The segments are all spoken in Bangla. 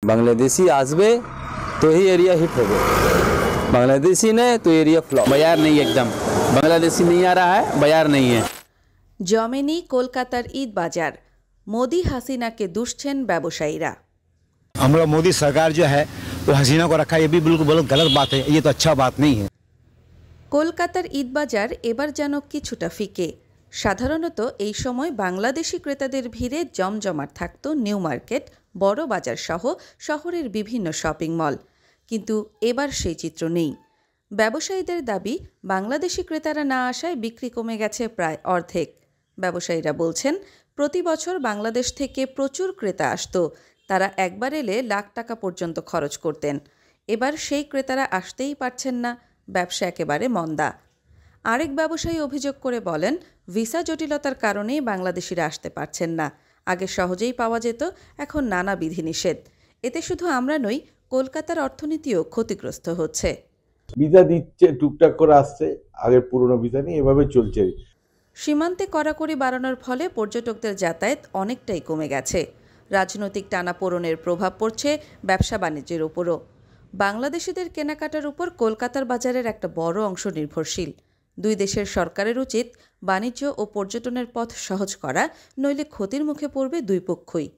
बांग्लादेशी आसबे तो ही एरिया हिट होगा, बांग्लादेशी ने तो एरिया फ्लॉप। बाजार नहीं, एकदम बांग्लादेशी नहीं आ रहा है, बाजार नहीं है। জমেনি কলকাতার ঈদ বাজার, মোদি হাসিনাকে দুষছেন ব্যবসায়ীরা। हमारा मोदी सरकार जो है वो हसीना को रखा, ये भी बिल्कुल गलत बात है, ये तो अच्छा बात नहीं है। কলকাতার ঈদবাজার এবার যেন কিছুটা ফিকে। সাধারণত এই সময় বাংলাদেশি ক্রেতাদের ভিড়ে জমজমাট থাকত নিউ মার্কেট, বড় বাজার সহ শহরের বিভিন্ন শপিং মল। কিন্তু এবার সেই চিত্র নেই। ব্যবসায়ীদের দাবি, বাংলাদেশি ক্রেতারা না আসায় বিক্রি কমে গেছে প্রায় অর্ধেক। ব্যবসায়ীরা বলছেন, প্রতি বছর বাংলাদেশ থেকে প্রচুর ক্রেতা আসতো, তারা একবার এলে লাখ টাকা পর্যন্ত খরচ করতেন। এবার সেই ক্রেতারা আসতেই পারছেন না, ব্যবসা একেবারে মন্দা। আরেক ব্যবসায়ী অভিযোগ করে বলেন, ভিসা জটিলতার কারণেই বাংলাদেশিরা আসতে পারছেন না। আগে সহজেই পাওয়া যেত, এখন নানা বিধিনিষেধ। এতে শুধু আমরা নই, কলকাতার অর্থনীতিও ক্ষতিগ্রস্ত হচ্ছে। ভিসা দিচ্ছে, টুকটাক করে আসছে, আগের পুরনো ভিসা নিয়ে এভাবে চলছে। সীমান্তে কড়াকড়ি বাড়ানোর ফলে পর্যটকদের যাতায়াত অনেকটাই কমে গেছে। রাজনৈতিক টানাপোড়েনের প্রভাব পড়ছে ব্যবসা বাণিজ্যের উপরও। বাংলাদেশিদের কেনাকাটার উপর কলকাতার বাজারের একটা বড় অংশ নির্ভরশীল। দুই দেশের সরকারের উচিত বাণিজ্য ও পর্যটনের পথ সহজ করা, নইলে ক্ষতির মুখে পড়বে দুই পক্ষই।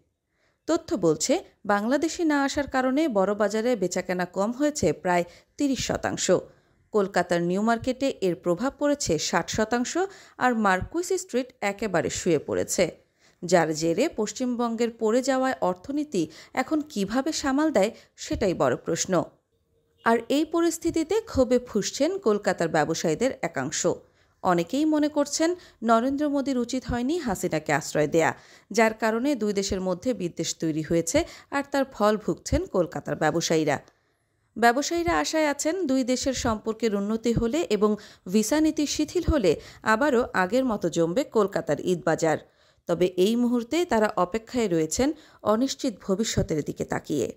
তথ্য বলছে, বাংলাদেশি না আসার কারণে বড় বাজারে বেচাকেনা কম হয়েছে প্রায় 30%। কলকাতার নিউ মার্কেটে এর প্রভাব পড়েছে 60%, আর মার্কুইস স্ট্রিট একেবারে শুয়ে পড়েছে। যার জেরে পশ্চিমবঙ্গের পড়ে যাওয়ায় অর্থনীতি এখন কিভাবে সামাল দেয়, সেটাই বড় প্রশ্ন। আর এই পরিস্থিতিতে ক্ষোভে ফুঁসছেন কলকাতার ব্যবসায়ীদের একাংশ। অনেকেই মনে করছেন, নরেন্দ্র মোদীর উচিত হয়নি হাসিনাকে আশ্রয় দেয়া, যার কারণে দুই দেশের মধ্যে বিদ্বেষ তৈরি হয়েছে, আর তার ফল ভুগছেন কলকাতার ব্যবসায়ীরা। ব্যবসায়ীরা আশায় আছেন, দুই দেশের সম্পর্কের উন্নতি হলে এবং ভিসা নীতি শিথিল হলে আবারও আগের মতো জমবে কলকাতার ঈদবাজার। তবে এই মুহূর্তে তারা অপেক্ষায় রয়েছেন অনিশ্চিত ভবিষ্যতের দিকে তাকিয়ে।